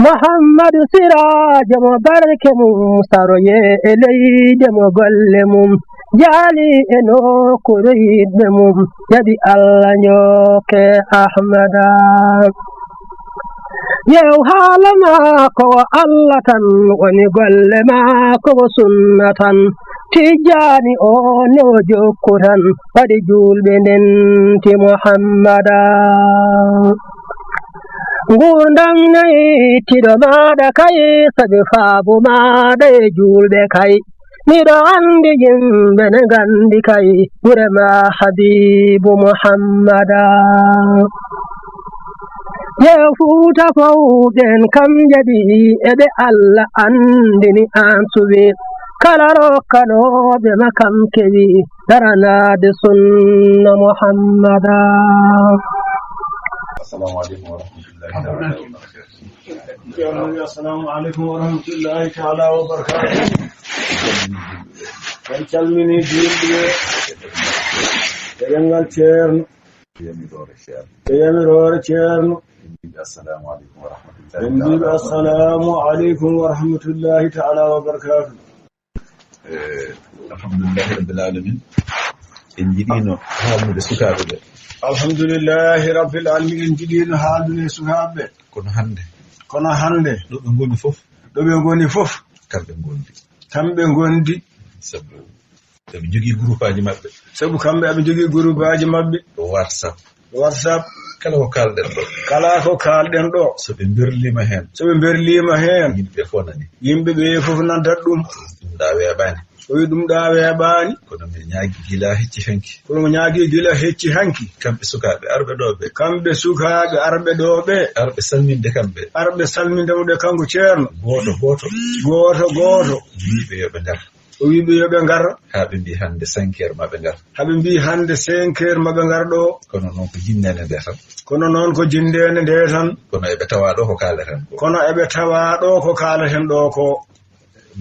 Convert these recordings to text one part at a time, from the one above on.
محمد سراج مبارك مستروي إلي دم قلمم جالي إنو كريد مم يدي الله نيوك أحمدا يو حالما كو الله تن ونقل ما كو سنة تجاني أونو جوكران فدجول بننتي محمدا gurdam nay tido maada kay sabi faabu maada e julbe kay mido andi yimbe ne gandi kay burema habibu muhammada yefuta fawden kam jadi ebe alla andini ansubi kala rokkanoɓe makam kewi daranade sunna muhammada. السلام عليكم ورحمة الله تعالى وبركاته. السلام عليكم ورحمة الله تعالى وبركاته. كلمني جيبي كلمنا الشيرن يميرور الشيرن. السلام عليكم ورحمة الله. السلام عليكم ورحمة الله تعالى وبركاته. الحمد لله رب العالمين. إنجيلنا هذا السكابة. الحمد لله رب العالمين. جديد هذا السحاب كنا هندي دوبي غوني فوف kambe gondi sabu jogi groupe aji mabbe whatsapp kala ko kalden do so be berlima hen yimbe be fof nan daddum dum dawe bani kono me nyaagi gila hecci hanki kambe sukaabe arbe dobe arbe salminde de kango ceerno goto wiibe yobe ngar habe mbi hande 5 heures mabe ngar do kono non ko jinnene de tan kono ebe tawa do ko kaleten do ko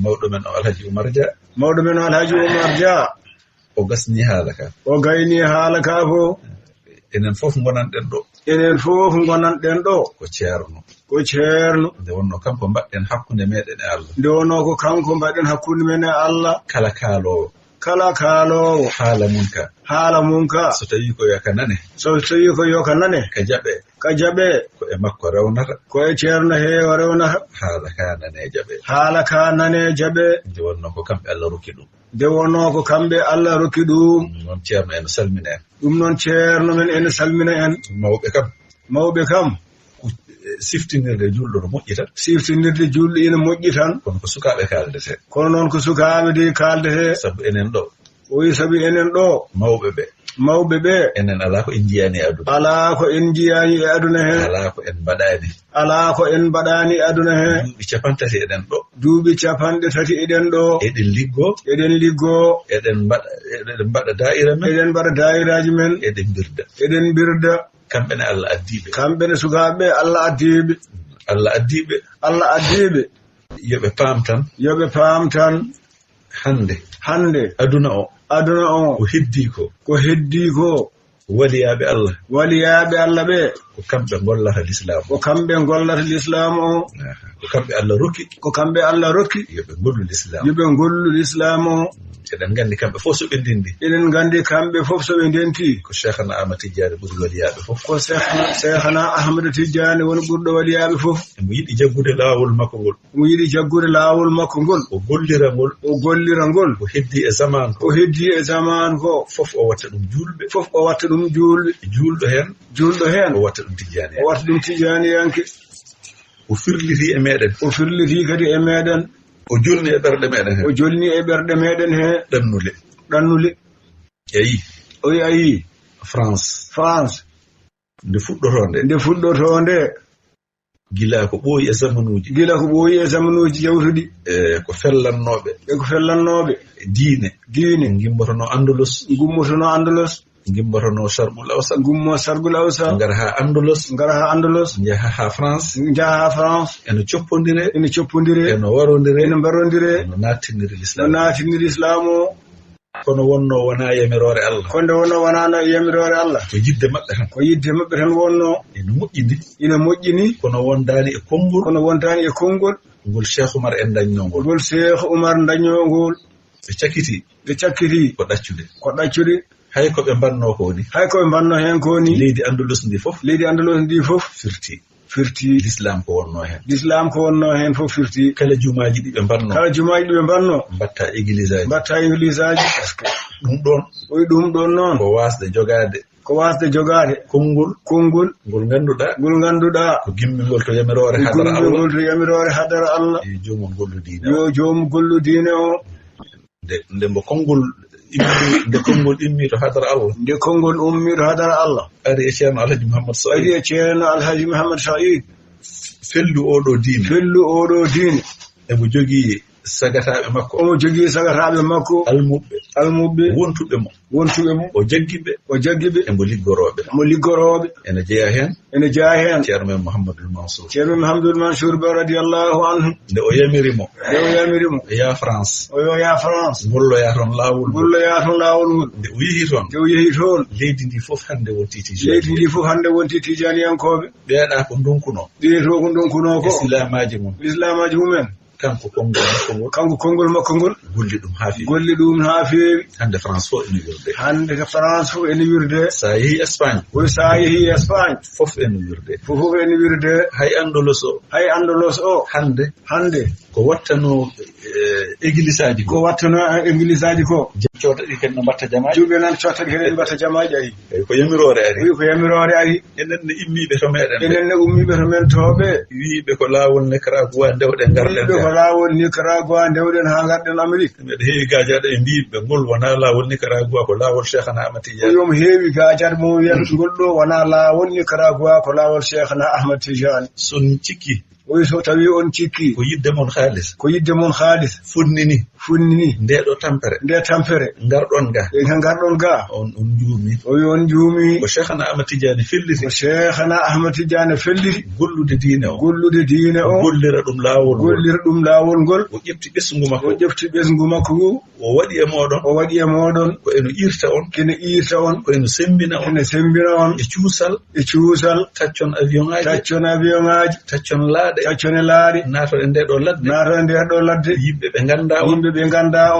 mawdo men alhaji umar dia o gasni halaka fo enen fof gonan den do ko ceerno de wonno kanko mbadden hakkunde meden e Allah kala kaalo hala munka so tawi ko yakanane ka jabe ko e makko rewnata ko e ceerno heewa rewnata hala kanane jabe de wonno ko kambe Allah rokki dum non ceerno en salmina en salmina en mawbe kam siftinirde julɗo no julɗo ina moƴƴi tan kono noon ko sukaaɓe de kaaldete sabu enen ɗo mawɓe ɓe enen ala ko en jiyani e aduna he ala ko en mbaɗani e aduna he duuɓi 30 eɗen ɗo eɗen liggo eɗen mbaɗa daa'iraji men eɗen birda kamɓe ne Allah addiɓe kamɓe ne sukaaɓe Allah addiɓe yoɓe paam tan hande aduna o ko heddi ko waliyaaɓe Allah ɓe ko kamɓe gollata l'islam o ko kamɓe Allah rokki yoɓe gollu l'islam o eɗen gandi kamɓe fof so ɓe ndenti ko Cheikhana Ahmad Tidiane ɓuri waliyaaɓe fof woni ɓurɗo waliyaaɓe fof mo yiɗi jaggude laawol makko ngol o gollira ngol o heddi e zaman ko fof o watta ɗum julɗo hen o watta ɗum tijaniyanke o firliti kadi e meɗen o jolni e ɓerɗe meɗen he ɗannule ayi France nde fuɗɗoto nde gila ko ɓooyi e zamanuji jawtuɗi ko fellannoɓe diine gimmotono Andalus gimmotono Sharqul Awsa ngara ha Andalus jaha ha France eno coppondire eno warondire eno barodire eno natiniri l'islam o kono wonno wona yamirore Allah kono wonno wona yamirore Allah ko yidde mabbe tan wonno ina moƴƴini kono wondani e kongol ngol Cheikh Oumar en dañnongol ɓe cakkiti ko ɗaccude hay ko ɓe mbanno ko ni hen ko ni leydi Andalus ndi fof firti l'islam ko wonno hen fof firti kala jumaaji ɗi ɓe mbanno mbatta église aji ɗum ɗon noon ko wasde jogade kongol ngol ganduɗa ko gimmigol to yamirore hadara Allah yo joomum gollu diine o nde mo kongol immi to hadara Allah ari e ceerno Alhaji Muhammad Saïd fellu oɗo diine emo jogii sagataɓe makko almuɓɓe wontuɓe mo o jaggiɓe emo liggoroɓe ene jeeya hen ceerno men Mouhamadoul Mansour ba radiyallahu anhu nde o yamirimo ya France golloya toon lawol ngol nde o yehi toon leydi ndi fof hande wonti tijaniyankoɓe ɓeeɗa ko donkuno ko islamaji mumen kanko kongol makko ngol golli ɗum ha feewi hande France fof ene wirde sa yehi Espagne fof ene wirde hay Andalus o hande ko wattano église aji ko cotaɗi ken no mbatta jamaji juɓe nan cotaɗi ken mbatta jamaji ay ko yamirore ari enen ne immiɓe to men toɓe wiiɓe ko lawol Nicaragua ndewɗen ndewɗen ha garɗen Amérique mbeɗa heewi gajaɗo e mbiɓe ngol wona lawol Nicaragua ko lawol Cheikhna Ahmad Tidiane yomo heewi gajaɗo mo wiyata ngol ɗo wona lawol Nicaragua ko lawol Cheikhna Ahmad Tidiane son cikki so tawi on cikki ko yidde mon haalis funnini nde tampere garɗon ga on juumi ko Cheikhna Ahmad Tidiane felliti gollude diine o gollira ɗum lawol ngol o ƴefti ɓesgu makko o waɗi e moɗon ko eno irta on ko eno sembina on e cuusal taccon avion ngaji taccon laaɗe nato e ndeɗo ladde yimɓe ɓe ganda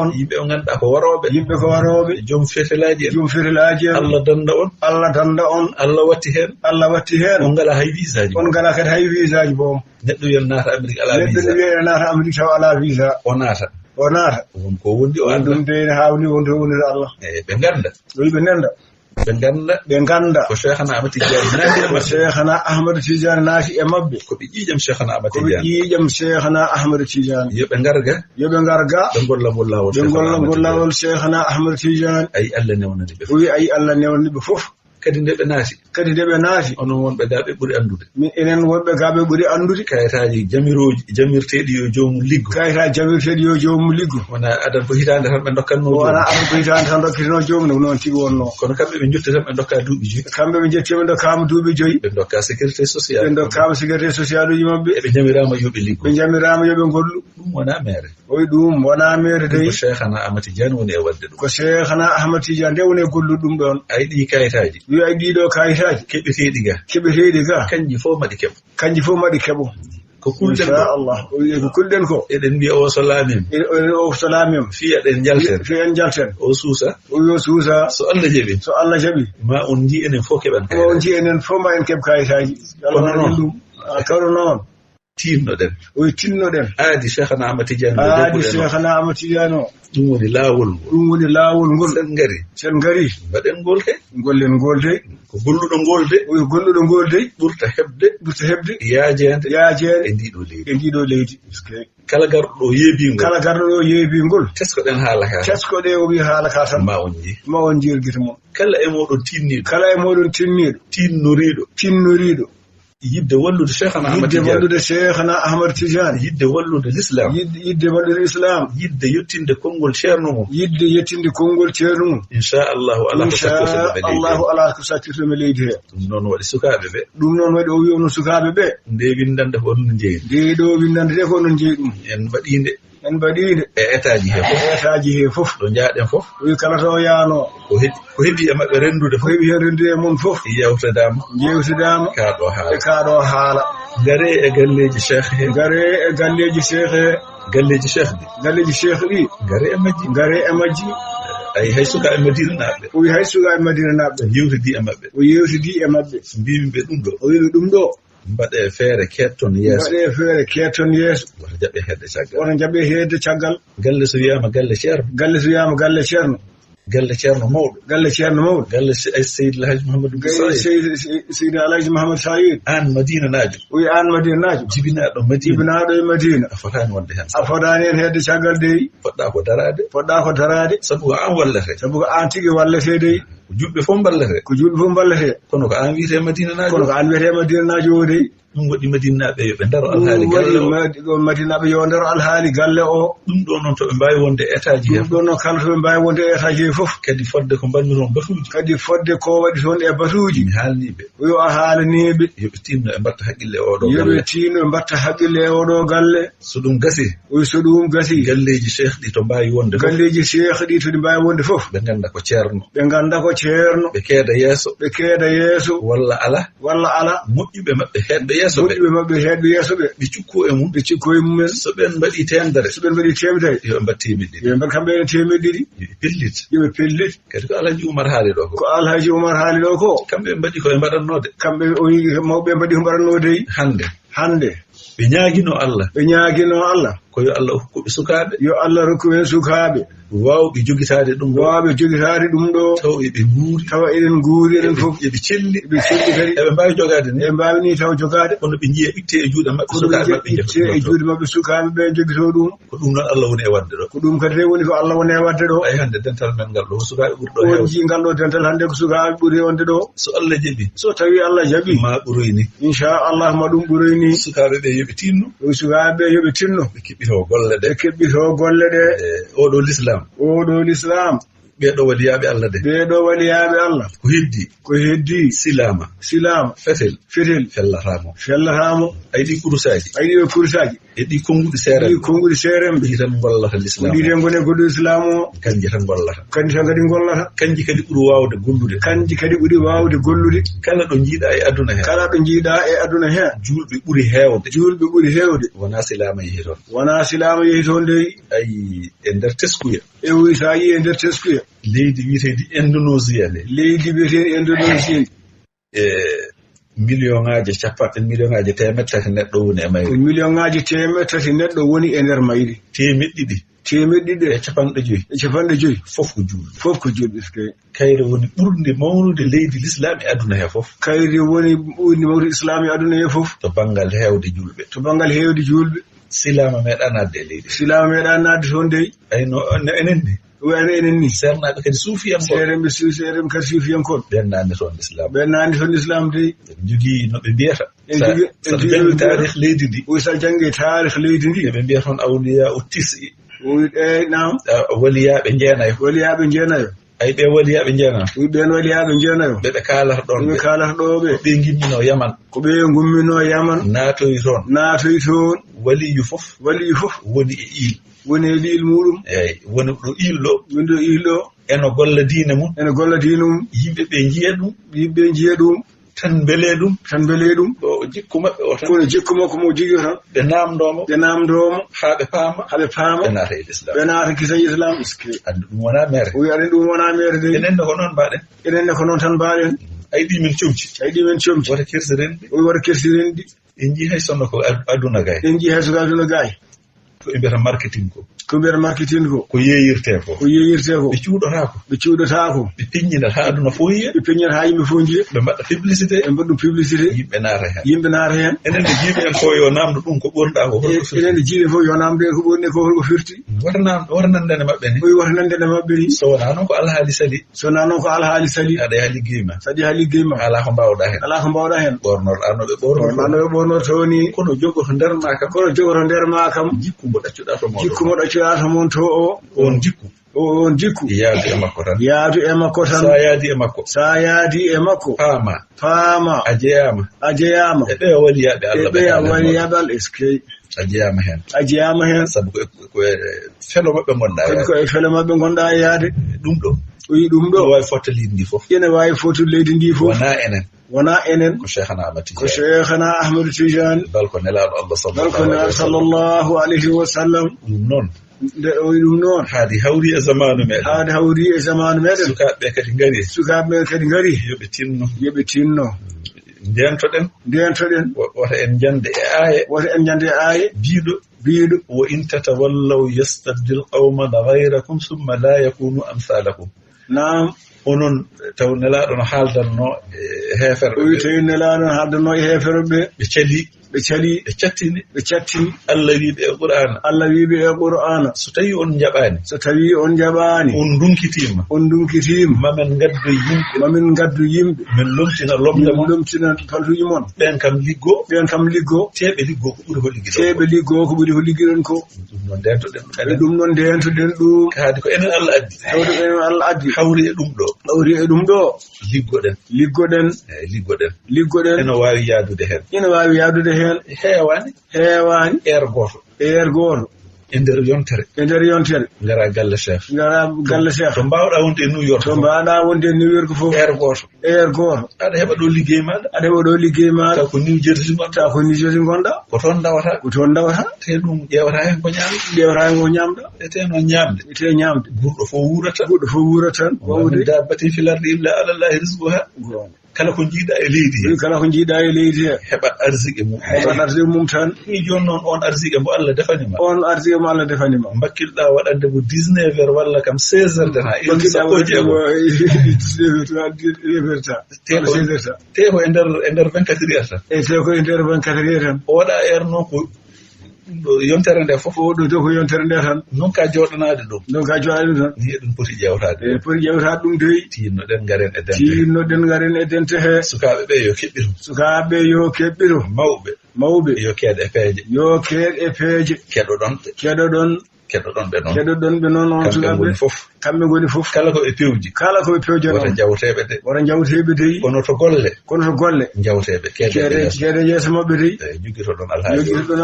on yimɓe o ganduɗa ko waroɓe joom fetelaji en Allah danda on Allah watti hen on ngala hay visa ji boom neɗɗo yon naata Amérique ala visa o naata won ko wondi o andum de hawni wonde Allah ɓe ganda ko Cheikhna Ahmad Tidiane naati e mabbe ko ɓe ƴiƴam Cheikhna Ahmad Tidiane yoɓe ngarga ɓe golla lawol Cheikhna Ahmad Tidiane ay Allah newna ɓe fof kadi nde ɓe naati onon wonɓe ga ɓe ɓuri andude min enen wonɓe ga ɓe ɓuri andude kayitaji jamirteɗi yo joomum liggo wona adan ko hitande tan ɓe dokkatino joomum noon tigi wonno kono kamɓe ɓe jotti tan ɓe dokka duuɓi joyi ɓe dokka sécurité sociale uji mabɓe eɓe jamirama yoɓe gollu ɗum wona mere dey ko Cheikhna Ahmad Tidiane woni e wadde ɗum ko Cheikhna Ahmad Tidiane nde woni e gollude ɗum ɗon ay ɗi kayitaji ay ɗiɗo kayitaji keɓeteɗi ga kanji fof maɗi keɓo ko kulɗen ko eɗen mbiya o so laamim fi eɗen jalten o suusa so Allah jaɓi ma on ji enen fof keɓan ma en keɓ kayitaji kono noon tinnoɗen aadi Cheikhna Ahmad Tidiane o ɗum woni laawol ngol sen ngari mbaɗen gollen ngol de ko golluɗo ngol de ɓurta heɓde yaajede e ndiɗo leydi kala garɗo ɗo yeebingol teskoɗen haala o wi haala ka tan ma on jirgita mon kala e moɗon tinnoriɗo yidde wallude Cheikhna Ahmad Tidiane yidde wallude l'islam yidde yettinde konngol ceerno mum inchallahu ala ko sakkirtome leydi he ɗum noon waɗi o wi ono sukaɓe ɓe nde windande ko onon jeeyi nde ɗo windande de ko onon jeeyi ɗum en en badide e etaji he fof do jaaden fof wi kala to yaano ko hebi e mabbe rendude fof hebi rendude mon fof yewtedama ka do haala gare e galleji cheikh galleji cheikh di gare e majji ay hay suka e madina nabbe yewtidi e mabbe mbimi dum do mbade feere ketton yeso wata jabbe hedde caggal galle so wiyama galle ceerno galle ceerno galle Seydil Hadji Mouhamadou Seydil Alhaji Mouhamadou Sayid an madina naajo jibinaado e madina afotani wonde hen afotani en hedde caggal dey fodda ko darade sabu an tigi wallete dey ko julbe fo ballete kono ko an wiite madina naajo dey dum wadi madinaabe yo be daro alhaali galle o madinaabe yo daro alhaali galle o dum do non to be mbaawi wonde etaji he do non kala to be mbaawi wonde etaji fof kadi fodde ko bandiron batuuji kadi fodde ko wadi ton e batuuji mi haalnibe yo a haalnibe yo be tinno e mbatta haqqille o do galle so dum gasi galleji cheikh di to mbaawi wonde fof be ganda ko ceerno be keeda yeso walla ala mujjibe mabbe hedde yeso be cikku e mum so ben mbadi tendere yo mbatti kambe temedidi yo pellit kadi ko Alhaji Umar haali do ko kambe mbadi ko e mbadanode kambe o yi mawbe mbadi ko mbadanode hande be nyaagino Allah ko yo Allah hokkuɓe sukaaɓe waawɓe jogitaade ɗum ɗo taw eɗen nguuri eɗen fof eɓe celli kadi eɓe mbaawi jogaade ni taw jogaade kono ɓe njiya itte e juuɗe maɓɓe sukaaɓe ɓe jogitoo ɗum ko ɗum noon Allah woni e wadde ɗo ko ɗum kadi woni ko Allah woni e wadde ɗo ay hande dental men ngal ɗo sukaaɓe ɓuri ɗo heewde ji ngal ɗo dental hande ko sukaaɓe ɓuri wonde ɗo so Allah jaɓi so tawi Allah jaɓi ma ɓuroyni inchallah ma ɗum ɓuroyni sukaaɓe ɓe yoɓe tinno ɓe keɓɓitoo golle ɗe oɗo l'islam ɓeɗo waliyaaɓe Allah ko heddi silama fetel fellatamo ayɗi kurusaji eɗi konguɗi seeremɓe ɗi tan gollata l'islam o kanji tan gollata kanji kadi ɓuri wawde gollude kala ɗo jiiɗa e aduna hen julɓe ɓuri heewde wona silama yehi toon dey ay e nder teskuya sa yi e nder teskuya leydi wiiteedi Indonésie million ŋaaji temettati neɗɗo woni e mayri neɗɗo woni e nder mayri temeɗɗiɗi e capanɗe joyi fof ko julɓe kayre woni ɓurde mawnude leydi l'islam e aduna he fof to bangal heewde julɓe silama meeɗa nadde e leydi toon dey ayno enen ni sernaɓe kadi suufiyankoɓe kadi suufiyankon ɓennande toon l'islam dey jogii no ɓe mbiyata sa jangi tarikh leydi ndi eɓe mbiya toon awliya o tisi waliyaɓe jeenayo ay ɓe waliyaɓe jeenayo ɓeɓe kalata ɗon ɓe gimmino yaman naatoyi toon waliyu fof woni e il woni e liil muɗum eyyi woni ɗo ilɗo eno golla diine mum yimɓe jiya ɗum tan beele ɗum o jikku maɓɓe o tan kono jikku makko mo jogii tan ɓe namdomo haa ɓe paama ɓe naata e l'islam ɓe naata kisa islam andi ɗum wona mere de enenne ko noon tan mbaɗen ayɗi men comci wata kersiren ɗi en jii hay sonno ko aduna gay ko ɓe mbiyata marketing ko yeeyirte ko ɓe cuuɗotako ɓe piññinat ha aduna fof yiya ha yimɓe fof jiya ɓe mbaɗa publicité yimɓe naata hen enen de jiiɓe en fof yo namdo ɗum ko ɓurɗa ko holko firti wata nandene maɓɓe ni so wona noon ko alhaali sali aɗa yaha liggey ma ala ko mbawɗa hen ɓornoɗa noɓe ɓornoto tawni kono jogoto nder ma kam jikku mo ɗaccuɗa to mon to o on jikku on jikku yaadu e makko tan sa yaadi e makko faama ajeyama e be waliyabe Allah be waliyabe eskey ajeyama hen sabu ko felo mabbe gonda yaade dum do ɗum ɗo wawi fotta leydi ndi fof ene wawi fotu leydi ndi fof wona enen ko cheikhana ahmadou tidiane balko nelaɗo Allah sallallahu alayhi wa sallam ɗum noon haadi hawri e zamanu meɗen sukaɓe kadi ngari yoɓe tinno ndentoɗen wota en jande e aaye biiɗo wo in tatawallaw yastabdil qawman ghayrakum summa la yakunu amsalakum naam onon taw nelaɗo no haaldanno e heeferɓe tawi nelaɗo no haaldanno e heeferɓe ɓe cattini Allah wiɓe e qur'ana so tawi on jaɓani on dunkitima mamen gaddu yimɓe min lomtina faltuji mon ɓen kam liggo teɓe liggo ko ɓuri ko liggiɗon ko ɗum noon ndentoɗen ɗum haadi ko enen Allah addi hawri e ɗum ɗo liggoɗen ene wawi yaadude hen heewani goto e nder yontere ngara galle cheikh to mbawɗa wonde e New York fof heure goto aɗa heɓa ɗo liggey maɗa taw ko New Jersey gonɗa ko toon dawata te ɗum ƴewata hen ko ñamda ete noon ñamde ɓurɗo fo wurata wawde dabbatin filarde illa alallahi rizquha kala ko jiiɗa e leydi he heɓa arziki mum tan ni joni noon on arziki mo Allah defanima mbakkilɗa waɗande mo 19 heures walla kam 16 heures tan ha ilmi sappo jeego te ko e nder 24 heures tan o waɗa heure noon ko yontere nde fof ɗo ko yontere nde tan non ka joɗanade ɗum tan ni ɗum poti ƴewtade ɗum doyi tinnoɗen garen e dente he sukaɓe ɓe yo keɓɓiru mawɓe yo keeɗ e peeje keɗoɗon ɓe noon on sukaɓe kamɓe goni fof kala ko ɓe pewji wara jawteɓe dey kono to golle jawteɓe keede yeeso mabɓe dey jogitoɗon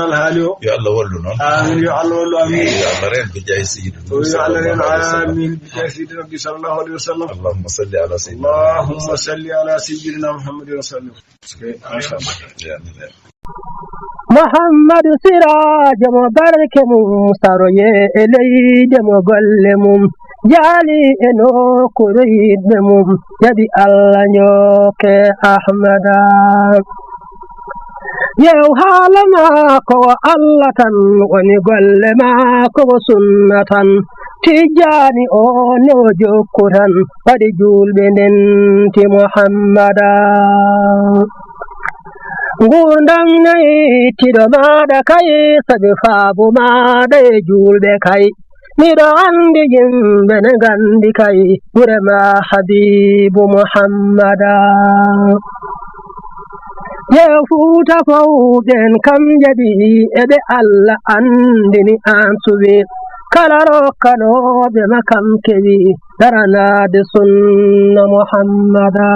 alhaali o yo Allah wallu noon amin yo Allah ren bi jahi sayyidina amin bi jahi sayyidina nabi sallallahu alaihi wasallam allahumma salli ala sayyidina muhammadin rasulillah محمد سراج مبارك مستروي إلي دم قلمم جالي إنو كريد مم يدي الله نيوك أحمد يو حالما كو الله تن ونقل ما كو سنة تجاني أو نوجو كران فدجول بنت محمد gurdam nayi tiɗo maɗa kay sabi faabu maɗa e julɓe kay miɗo andi yimɓe ne gandi kay ɓurema habibu muhammada yew fuuta fawɗen kam jaɓi eɓe Allah andini an suɓi kala rokkanoɓe ma kam kewi daranade sunna muhammada